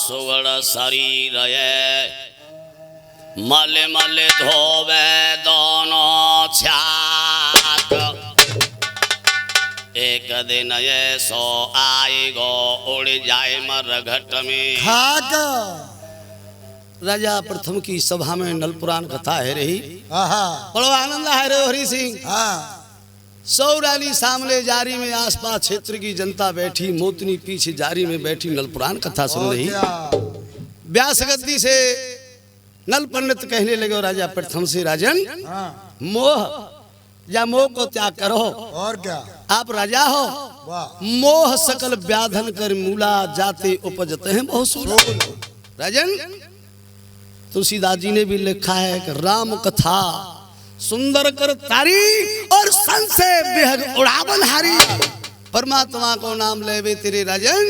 सुगड़ शरीर मल मल धोवे दोनों छाक। एक दिन ये सो आई गो उड़ जाए मरघट में खाक। राजा प्रथम की सभा में नल पुराण कथा है रही। हाँ बड़ो आनंद है रे हरि सिंह। हाँ सौराली सामने जारी में आसपास क्षेत्र की जनता बैठी, मोतनी पीछे जारी में बैठी नल पुराण कथा सुन रही। व्यास गद्दी से नल पंडित कहने लगे राजा प्रथम से, राजन मोह या मोह को त्याग करो। और क्या आप राजा हो। वाह मोह सकल व्याधन कर मूला, जाते उपजते हैं बहुत सूला। राजन तुलसीदास जी ने भी लिखा है कि राम कथा सुंदर कर तारी और संशय बेहद उड़ावन हारी। परमात्मा को नाम लेवे तेरे राजन,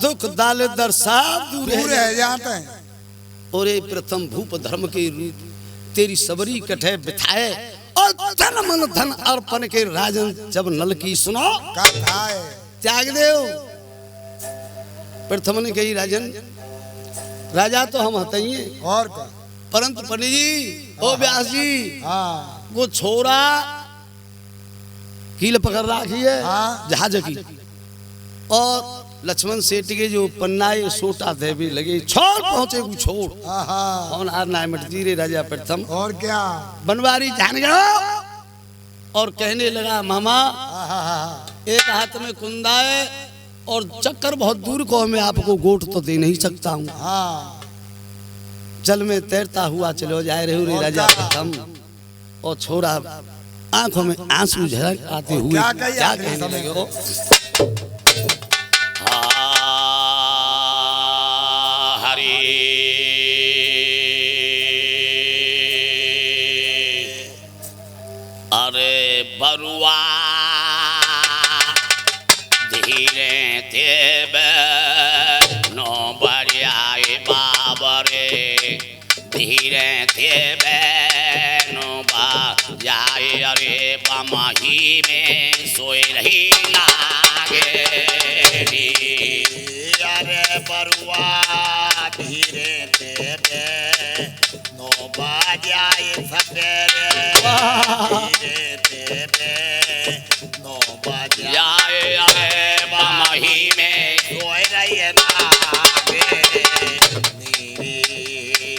दुख दाल दर्शा दूर है जाते हैं। और ये प्रथम भूप धर्म के रूप तेरी सबरी कठे बिठाए और धन मन धन अर्पण के राजन जब नल की सुनो कथा है त्याग देव। प्रथम ने कही राजन राजा तो हम हते ही हैं, और क्या परंतु पंडित जी ओ व्यास जी हाँ वो छोरा कील पकड़ रखी है हाँ। जहाज की, और लक्ष्मण सेठ के जो पन्नाए सोटा थे भी लगे छोड़ पहुंचे को छोड़ हाँ कौन आर ना मटती रे राजा प्रथम। और क्या बनवारी जान गया और कहने लगा मामा हाँ एक हाथ में कुंदा है और चक्कर बहुत दूर को, मैं आपको गोट तो दे नहीं सकता हूँ। हाँ जल में तैरता हुआ चलो जाए रहे रे राजा प्रथम। और छोरा आंखों में आंसू झलक आते हुए क्या कहने लगे हो। हरि अरे बरुआ धीरे तेबे नो बरियाए बाबरे धीरे तेबे नो बाजाए अरे बमही में सोए रही नागेरी। अरे बरुआ धीरे तेरे नो बाजाए सवेरे धीरे तेरे नो बाजाए अरे बमही में सोए रही नागेरी।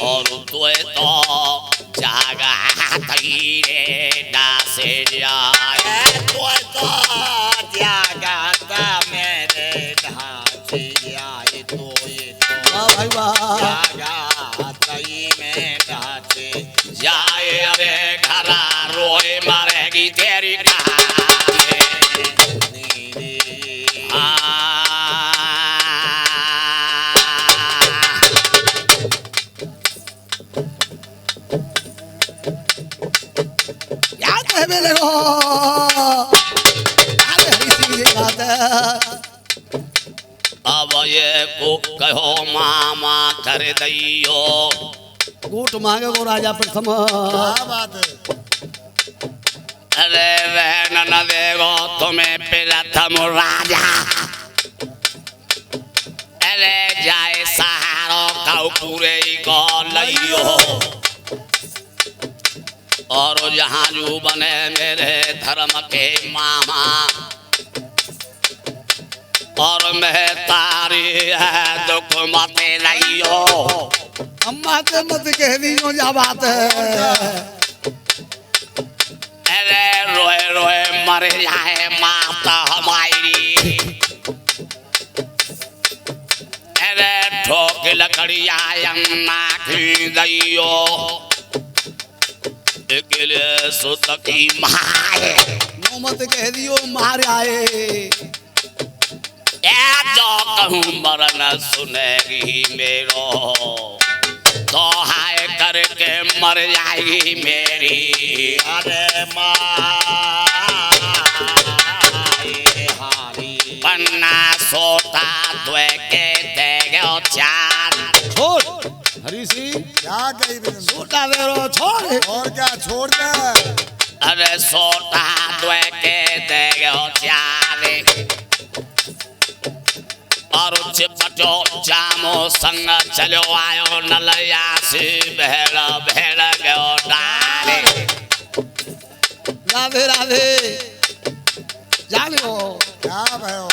और तुए तो जागा धीरे डासे जाए तुए तो जागा मेरे ढांचे आए तो ये तो वाह भाई वाह। जागा तई में ढांचे जाए अरे घरा रोए मरेगी तेरी कहानी। नीरे क्या कहने लगे हो। अरे हरि सिंह जी बात है। अब ये को कहो मामा कर दियो गोट मांगे को राजा प्रथम। क्या बात है अरे रहन न देगो तुम्हें प्रथम राजा। अरे जाए सहारो काउ पूरे को लियो और जहाँ जो बने मेरे धर्म के मामा और मैं तारी है दुख मत लियो। अम्मा के मत कह दियो जा बात है। अरे रोए रोए मर जाए माता हमारी। अरे ठोक लकड़िया अन्ना की दैयो अकेले सुत की माए नो मत कह दियो मार आए। ए जो कहूँ मरन सुनेगी मेरो तो हाय करके मर जाएगी मेरी। अरे माए हारी पन्ना सोता द्वे के देगो चार छोड़ हरि सिंह क्या कही छोटा वेरो छोड़। और क्या छोड़ दे अरे सोता द्वे के देगो चार और चिपटो जामो संग चलो आयो नलया से भेड़ भेड़ गयो डाले। राधे राधे जानो क्या भयो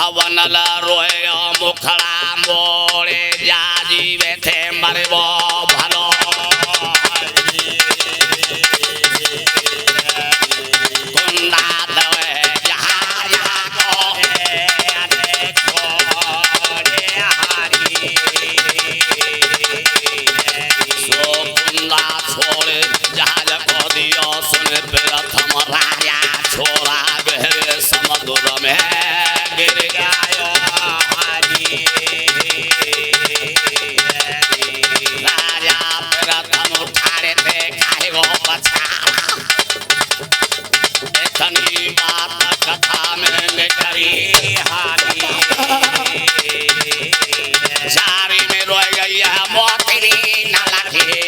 अवनल रोयो मुखड़ा मोड़े जाजी बैठे मरबो भलो कुंदा दवे जहाँ जहाँ को अरे छोड़े हारी सो कुंदा छोड़े जहाज को दियो सुन प्रथम राजा छोरा गहरे समुद्र में गिर गयो हारी राजा प्रथम उठाड़े थे खाए वो पछाड़ा इतनी बात कथा में निकली हारी जारी में रोई गई है मोती न लगे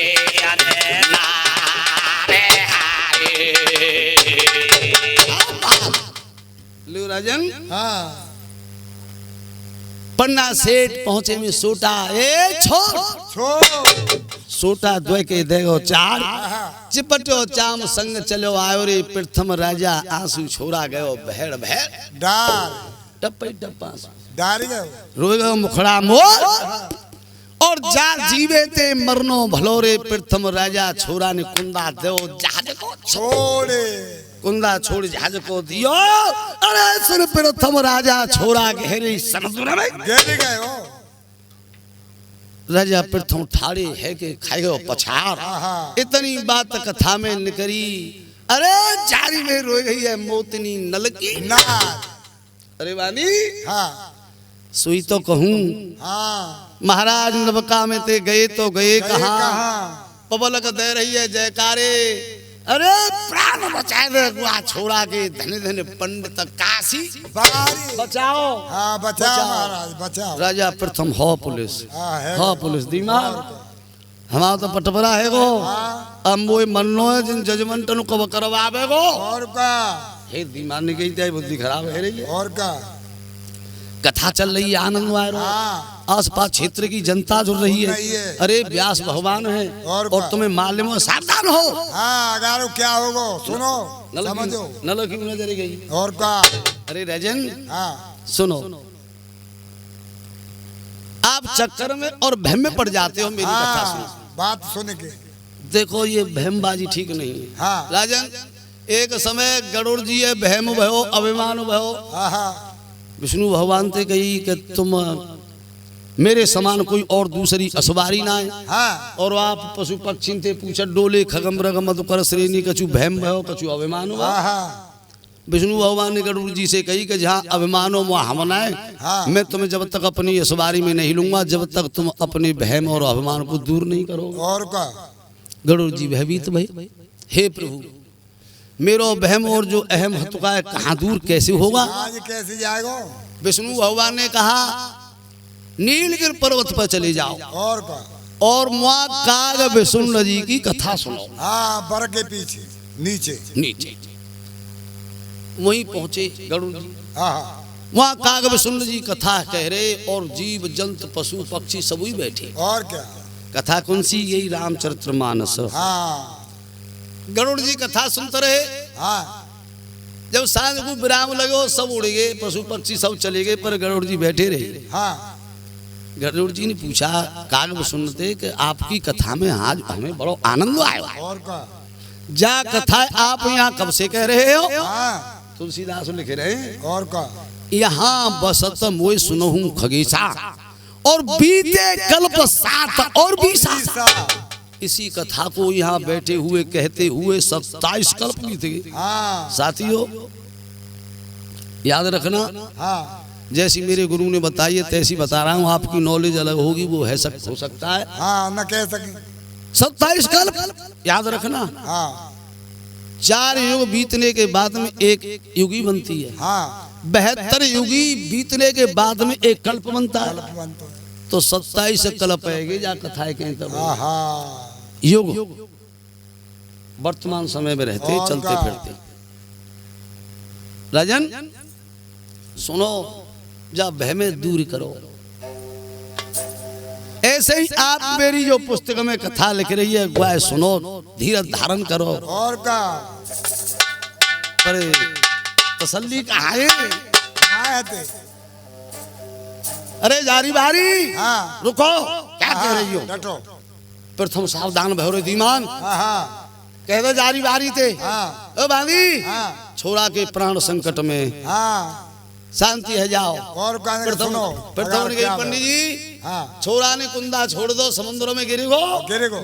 नारे हारी लो राजन हाँ पन्ना सेठ पहुंचे में सोटा ए छोड़ छोड़ सोटा द्वय के देगो चार हाँ चिपटो चाम संग चलो आयो रे प्रथम राजा आंसू छोड़ा गयो भेड़ भेड़ डार टप्पे टप्पा डारी गयो रोए गयो मुखड़ा मोर और जा जीवे ते मरनो भलो रे प्रथम राजा छोरा ने कुंदा दो जहाज को छोड़े कुंदा छोड़ जहाज को दियो अरे सुन प्रथम राजा छोरा गहरे समुद्र में गिर गयो राजा प्रथम ठाड़े है के खाए गयो पछाड़ आहा। इतनी बात कथा में निकरी अरे जारी में रोई गई है मोतनी नलकी नार अरे वानी हाँ सुई तो कहूँ हाँ महाराज नबका में ते गए तो गए गए कहाँ कहाँ पबलक दे रही है जयकारे अरे प्राण बचाए दे गुआ छोड़ा के धने धने पंडित काशी बारी बचाओ हाँ बचाओ महाराज बचाओ राजा प्रथम हो पुलिस हाँ है हो पुलिस दिमाग हमारा तो पटपरा है गो हाँ अब वो मनो है जिन जजमेंट नु कब करवावे गो और का हे दिमाग नहीं गई थी बुद्धि खराब है रही है और का कथा चल रही है आनंद आ रहा हाँ आसपास क्षेत्र की जनता जुड़ रही रही है है। अरे व्यास भगवान है और और क्या? तुम्हें मालूम हो सावधान हो हाँ अगारो क्या होगो सुनो समझो नलो क्यों नजर गई और का अरे रजन हाँ सुनो आप चक्कर में और भ्रम में पड़ जाते हो मेरी कथा सुनो हाँ बात सुन के देखो ये भ्रमबाजी ठीक नहीं है हाँ राजन एक समय गरुड़ जी है भ्रम भयो अभिमान भयो हाँ हाँ विष्णु भगवान से कही कि तुम मेरे समान कोई और दूसरी असवारी ना है हाँ और आप पशु पक्षी ते पूछत डोले खगम रगम मधुकर श्रेणी कछु भैम भयो कछु अभिमान हो हाँ हाँ विष्णु भगवान ने गरुड़ जी से कही कि जहाँ अभिमान हो वहाँ हम ना है हाँ। मैं तुम्हें जब तक अपनी असवारी में नहीं लूंगा जब तक तुम अपने भैम और अभिमान को दूर नहीं करोगे और का गरुड़ जी भयभीत भई हे प्रभु मेरो बहम और जो अहम हतुका है कहाँ दूर कैसे होगा आज कैसे जाएगो विष्णु भगवान ने कहा नीलगिर पर्वत पर चले जाओ और का और वहाँ काग विष्णु जी की कथा सुनो हाँ बर के पीछे नीचे नीचे वहीं पहुंचे गरुड़ जी हाँ हाँ वहाँ काग विष्णु जी कथा कह रहे और जीव जंतु पशु पक्षी सभी बैठे और क्या कथा कौन सी यही रामचरितमानस हाँ गरुड़ जी कथा सुनते रहे हाँ जब सांझ को विराम लगो सब उड़ गए पशु पक्षी सब चले गए पर गरुड़ जी बैठे रहे हाँ गरुड़ जी ने पूछा काग सुनते कि आपकी कथा में आज हमें बड़ो आनंद आया और का जा कथा आप यहाँ कब से कह रहे हो हाँ तुलसीदास लिखे रहे और का यहाँ बसत मोय सुनहूं खगेशा और बीते कल्प 7 और 20 इसी कथा को यहाँ बैठे हुए कहते हुए 27 कल्प बीत गए हाँ साथियों याद रखना हाँ जैसी मेरे गुरु ने बताई है तैसी बता रहा हूँ आपकी नॉलेज अलग होगी वो है हो सकता है हाँ न कह सके 27 कल्प याद रखना हाँ 4 युग बीतने के बाद में एक युगी बनती है हाँ 72 युगी बीतने के बाद में एक कल्प बनता है कल्प बनता है। तो 27 कल्प आएगी जा कथाएं कहें तब हाँ हाँ युग वर्तमान समय में रहते और चलते का? फिरते राजन सुनो जा भय में दूर करो। ऐसे ही आप मेरी जो पुस्तक में कथा लिख रही है ग्वाय सुनो, धीरज धारण करो। और का पर तसल्ली कहाँ है? आए थे। अरे जारी बारी, हाँ रुको, क्या कह रही हो? डटो। प्रथम सावधान भैरो दीमान, हाँ हाँ कह दो जारी बारी थे। हाँ ओ बांदी, हाँ छोड़ा के प्राण संकट में हाँ शांति है, जाओ। और का सुनो। प्रथम ने क्या कही पंडित जी, हाँ छोरा ने कुंदा छोड़ दो, समुद्र में गिरी गो। गिरे को।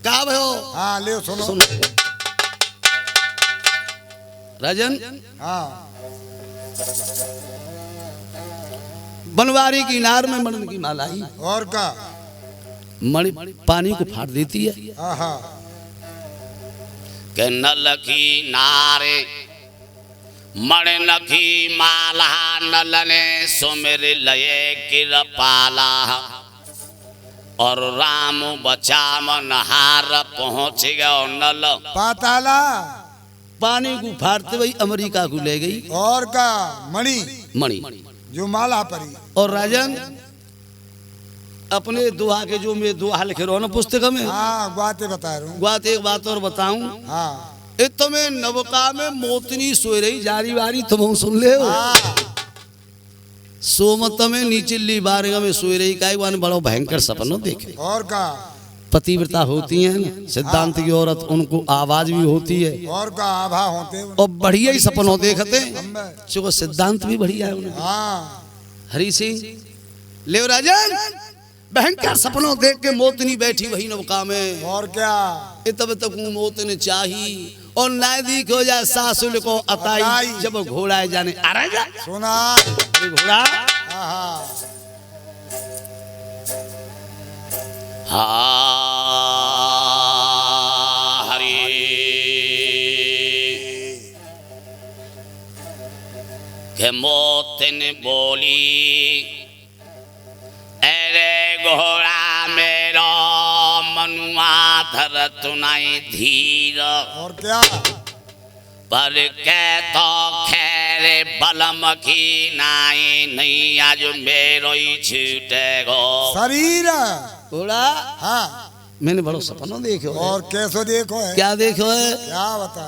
क्या भयो? हाँ ले सुनो। सुनो राजन, हाँ बनवारी की नार में मणि की माला आई, और का मणि पानी को फाड़ देती है। हाँ हाँ के नल की नारे मणि की माला, नल ने सुमिर लये कृपाला। और राम बचा मन हार पहुंच गयो नल। पाताला। पानी को फाड़ते वही अमेरिका को ले गई और का मणि मणि। जो माला परी। और राजन अपने दुआ के जो मैं दुआ लिखे रहो ना पुस्तक में, हाँ बातें बता रहा हूँ। बात एक बात और बताऊं, हाँ तुम्हें नवका में मोतनी सोई रही जारी बारी, तुम सुन ले हो। हाँ सोमत में नीचिल्ली बारगा में सोई रही, का बड़ो भयंकर सपनों देखे। और का पतिव्रता होती है ना, सिद्धांत की औरत, उनको आवाज भी होती है और का आभा होते। और बढ़िया ही सपनों देखते हैं, चूंकि सिद्धांत भी बढ़िया है उन्हें। हाँ हरि सिंह ले राजन, भयंकर सपनों देख के मोतनी बैठी वही नौका में। और क्या तब तक मोतने चाही और नायदी को जा सासुल को अताई। जब घोड़ा जाने आ रहा जा सुना। अरे घोड़ा, हाँ हाँ हरि के मोतन बोली, अरे घोड़ा मेरो मनुआ धर तुनाई धीर। और क्या पर के तो खैरे बलम की नाई नहीं, आज मेरो ही छूटेगो शरीर। घोड़ा, हाँ मैंने बड़ो सपनों देखो। और कैसो देखो है? क्या देखो है? क्या बता।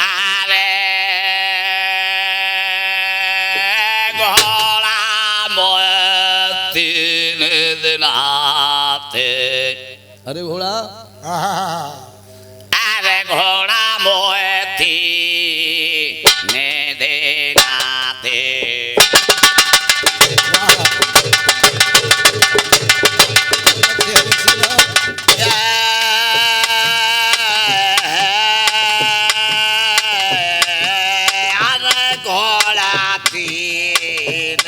अरे घोड़ा मोए तीन दिन आते। अरे घोड़ा, हाँ हाँ हाँ अरे घोड़ा मोए तीन दिन आते। अरे घोड़ा तीन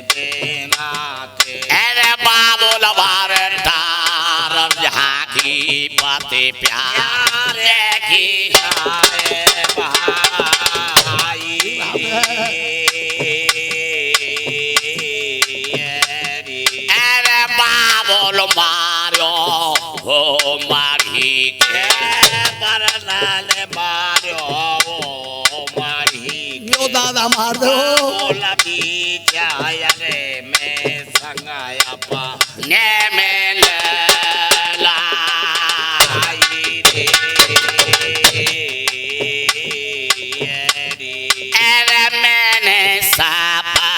दिन आते। अरे बाबुल बारंदार जहाँ की बातें प्यारे की आए भाई। अरे बाबुल मारो हो मारी के बरनाल मारो हो मारी के। यो दादा मार दो। बोला भी जाया रे मैं संगाया पा ने में लाई रे। अरे मैंने सापा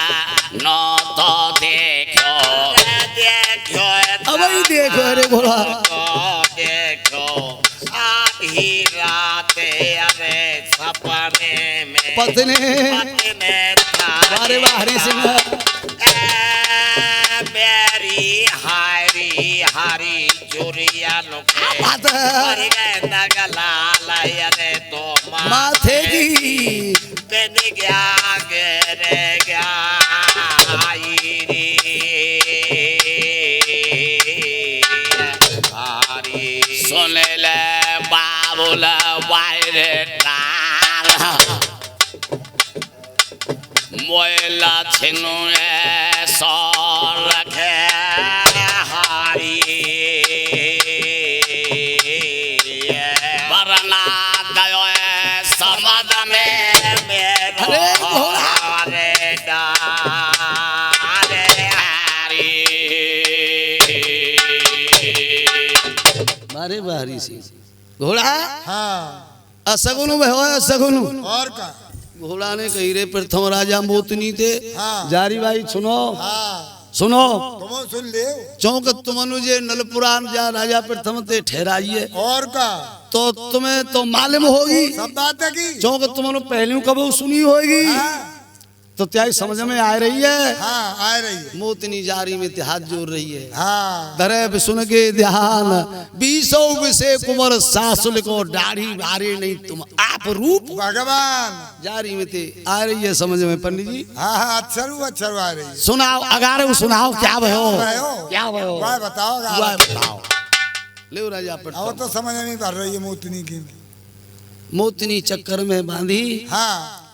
नो तो देखो देखो अब ही देखो। अरे घोड़ा, देखो आधी रात अरे सपने में पत्नी पत्नी था। अरे वाह हरि सिंह, मेरी हारी हारी चोरिया लोके बात है हरी नगला लयरे तो माथे की। दिन गया गिर गया आई रे हारी। सुन ले बाबुल वायरे तार मोयला छिनु सौ रखे हारी। वरना गयो समझ में मेरो अरे घोड़ा, रे डा बाहरी सी घोड़ा हाँ असगुन में हो सगुन और का घोड़ा ने कही रे प्रथम राजा मोतनी थे हाँ। जारी भाई सुनो हाँ सुनो तुम सुन ले चौक तुमनु जे नलपुराण जा राजा प्रथम ते ठहराइए और का तो तुम्हें तो मालूम होगी सब बात है की चौक तुमनु पहलू कब सुनी होगी हाँ तो क्या समझ में आ रही है हाँ आ रही है मोतनी जारी में हाथ जोड़ रही है हाँ धरे सुन के ध्यान बीसो विषे कुंवर सासुल को दाढ़ी भारे नहीं तुम आप रूप भगवान जारी में थे आ रही है समझ में पंडित जी हाँ हाँ अच्छा आ रही है सुनाओ अगारे सुनाओ क्या भयो भयो? क्या भयो वाह बताओ वाह बताओ ले राजा अब प्रथम तो समझ में नहीं पड़ रही है मोतनी की मोतनी चक्कर में बांधी हाँ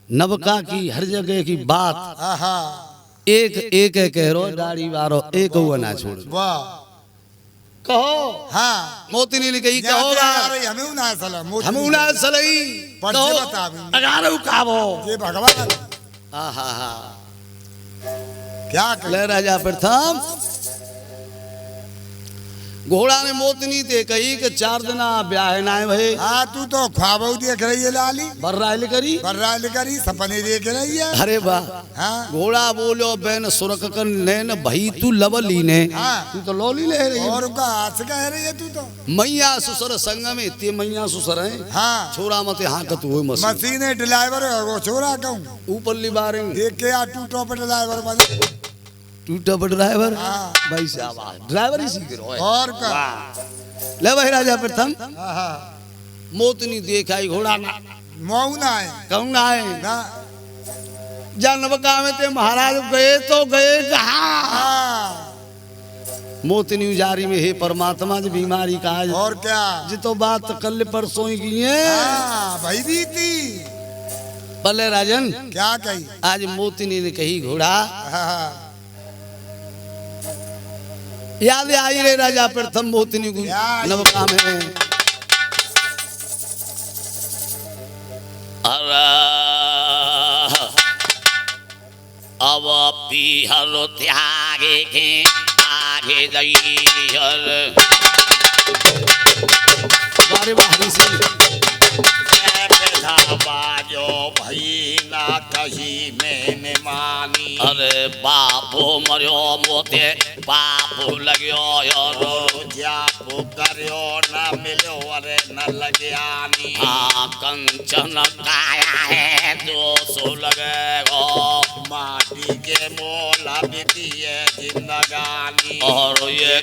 नवका की हर जगह की बात हाँ हाँ एक एक कह रो दाढ़ी वारो एक हुआ ना छोड़ वाह कहो हाँ मोतनी ने कही जाते कहोगा आ रही हमें उना सलाम मोतनी हम उना सलई पर्चे कहो बता भी। अगारे काबो ये भगवान आहा हा क्या करे ले राजा प्रथम घोड़ा ने मोतनी ते कही कि 4 दिन ब्याह ना भई हाँ तू तो ख्वाबो देख रही है लाली बर्राइल करी बर्राइल करी सपने देख रही है अरे वाह हाँ घोड़ा बोलो बैन सुरख कर नैन भई तू लवली ने हाँ। तू तो लौली ले रही है और का हाथ कह रही है तू तो मैया सुसर संग में ते मैया सुसर है हाँ छोरा मते हाँ कत हुए मसी मशीन ड्राइवर है वो छोरा कहूँ ऊपर लिबारे देख के आ टूटो पे ड्राइवर बने टूटा पर ड्राइवर हाँ। भाई साहब ड्राइवर ही सीख रहा है और का ले भाई राजा प्रथम हाँ हाँ मोतनी देखाई घोड़ा ना मौना है कहूँ ना है ना जानवका में ते महाराज गए तो गए कहाँ हाँ मोतनी उजारी में हे परमात्मा जी बीमारी का आज और क्या जितो बात कल परसों ही की है हाँ भाई बीती पल्ले राजन क्या कही आज मोतनी ने कही घोड़ा हाँ हाँ याद आई रे राजा प्रथम मोतनी को याद। नवका में अब पीहर त्यागे के आगे जइहर बारे बाहरी से बाजो भई ना कही मैंने मानी अरे बापू मरियो मोते बापू लगियो यारो जापू करियो न मिलो अरे न लग्यानी हाँ कंचन काया है 200 लगेगो माटी के मोला बितिए जिंदगानी और ये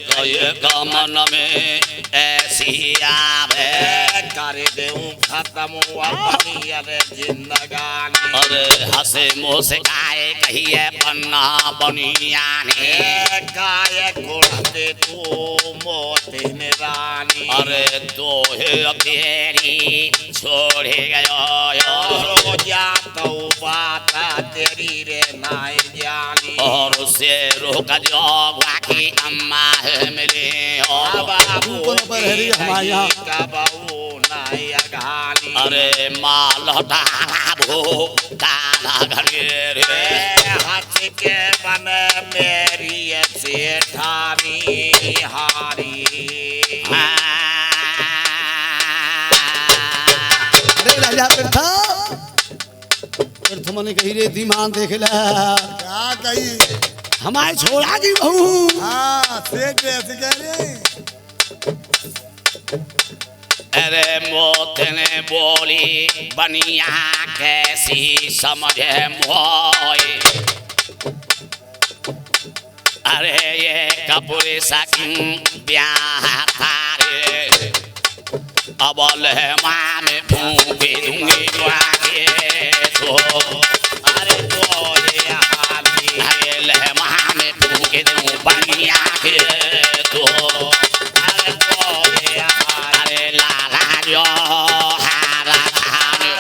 मन में ऐसी आवे कर देऊं खत्म अपनी अरे जिंदगानी अरे हंसे मुस्काए कहिए पन्ना बनियाने गाय घोड़े तू मोते ने रानी अरे तो अकेली छोड़े गयो जा तो बात तेरी रे नाय जानी और उसे रोक जोगवा की अम्मा है मिले और बाबू ऊपर पर हरी हमारे यहाँ का बाबू नाय घानी अरे माल भो काला घर हाथ के मन मेरी सेठानी हारी अरे राजा प्रथम ने कही रे धीमान देख ला क्या कही हमारे छोड़ा की बहू हाँ सेठ ऐसे कह रहे हैं। अरे मोत ने बोली बनिया कैसी समझे मोए अरे ये कपूरी सकिन ब्याह थारे अब लहमा में फूंके दूंगी दुआके तो अरे तो ये हाली अरे लहमा में फूंके दूं बनिया के तो अरे तो ये हाली अरे लाला जो हारा खाने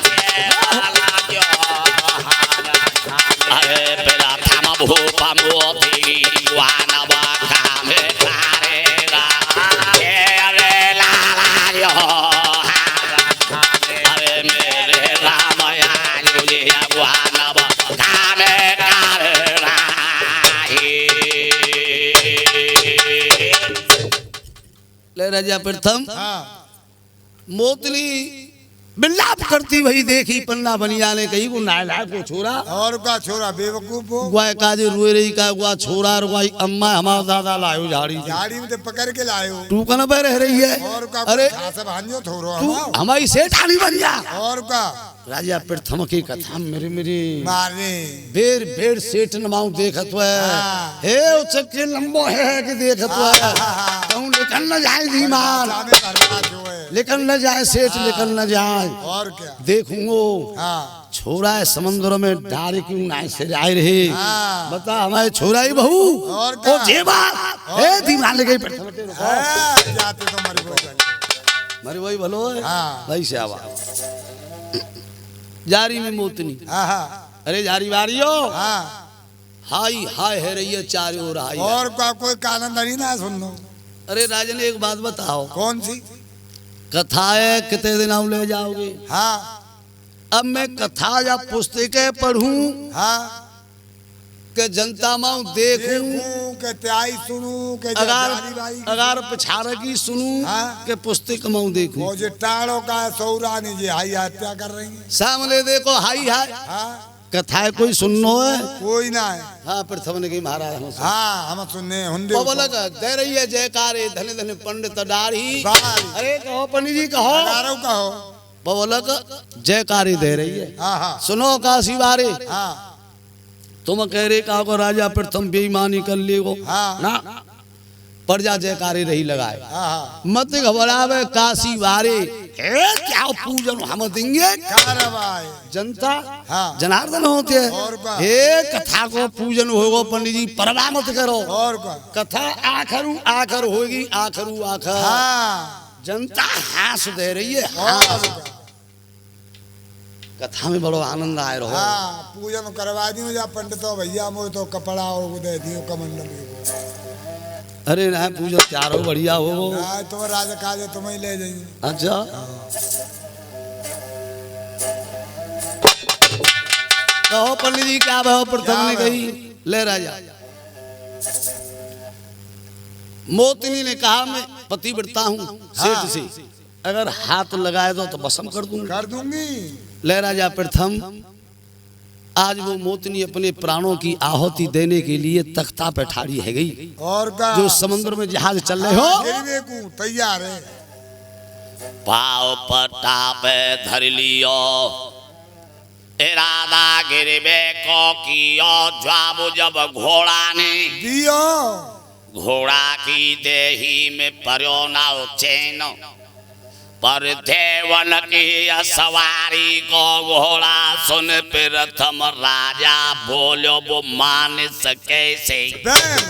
वाला जो हारा खाने अरे पेला थामा भूपा मोती वाना बाका में खारेगा अरे लाला जो हारा राजा प्रथम हाँ मोतली बिल्लाप करती वही देखी पन्ना बनिया ने कही को नायला को छोरा और का छोरा बेवकूफ हो गुआ काजे रोए रही का गुआ छोरा और गुआ अम्मा हमारा दादा लायो झाड़ी से। गाड़ी में तो पकड़ के लायो तू कन पे रह रही है और का अरे सब हांजो थोरो तू हमाओ। हमारी सेठानी बन जा। और का राजा प्रथम की कथा मेरे मेरे मारने बेर बेर सेठ नमाऊ देखत है हाँ। हे उचके लंबो है कि देखत है कहूं निकल न जाए धीमान सामे बर्बाद हुए निकल न जाए सेठ निकल न जाए और क्या देखूंगो हाँ छोरा है समुद्र में डारे क्यों ना से जाए रहे हाँ। बता हमारे छोरा ही बहू और क्या? ओ जेबा हे धीमान लगे प्रथम जाते तो मर गए मारे वही भलो है हाँ। भाई से आवा जारी में मोतनी हाँ हाँ अरे जारी वारियो हाँ हाय हाय है रही है चारों ओर हाय और का कोई कानन नहीं ना सुन लो अरे राजन एक बात बताओ कौन सी कथा है कितने दिन आप ले जाओगे हाँ अब मैं कथा या पुस्तकें पढ़ूं हाँ कि जनता माऊ देखूं देखूं के त्याई सुनूं के अगर जारी भाई अगर पिछाड़ की सुनूं हाँ। कि पुस्तक माऊ देखूं वो जो टाड़ो का सौरा ने जी हाई हत्या कर रही है सामने देखो हाई हाय हाँ कथा कोई सुननो है कोई ना है हाँ प्रथम ने कही महाराज हम सुन। हाँ हम सुनने हुंडे वो बोला दे रही है जयकारे धन धन पंडित दाढ़ी बारी। अरे कहो पंडित जी कहो हजारों का हो वो बोला जयकारी दे रही है हाँ हाँ सुनो काशी बारे हाँ तुम कह रहे कहा को राजा प्रथम बेईमानी कर ले गो हाँ। ना प्रजा जयकारी रही लगाए हाँ हाँ मत घबरावे काशी बारे क्या पूजन हम देंगे कारवाई जनता हाँ जनार्दन होते हैं और का? हे कथा को पूजन होगो पंडित जी परवाह मत करो और का कथा आखरू आखर होगी आखरू आखर हाँ जनता हास दे रही है और हास। का कथा में बड़ो आनंद आए रहो हाँ पूजन करवा दी जा पंडितो भैया मोह तो कपड़ा और वो दे दियो कमंडल अरे ना पूजन तैयार हो बढ़िया हो ना तुम राजा काजे तुम ही ले जाइए अच्छा कहो पंडित जी क्या भाव प्रथम ने कही ले राजा मोतिनी ने कहा मैं पतिव्रता हूँ सेठ से अगर हाथ लगाए दो तो भस्म कर दूंगा कर दूंगी ले राजा प्रथम आज वो मोतनी अपने प्राणों की आहुति देने के लिए तख्ता पे ठाड़ी है गई और का जो समुद्र में जहाज चल रहे हो गिरवे को तैयार है पाव पट्टा पे धर लियो इरादा गिरबे को कियो जवाब जब घोड़ा ने दियो घोड़ा की देही में पर्यो ना चैन पर देवन की सवारी को घोड़ा सुन प्रथम राजा बोलो वो मान सके से बहन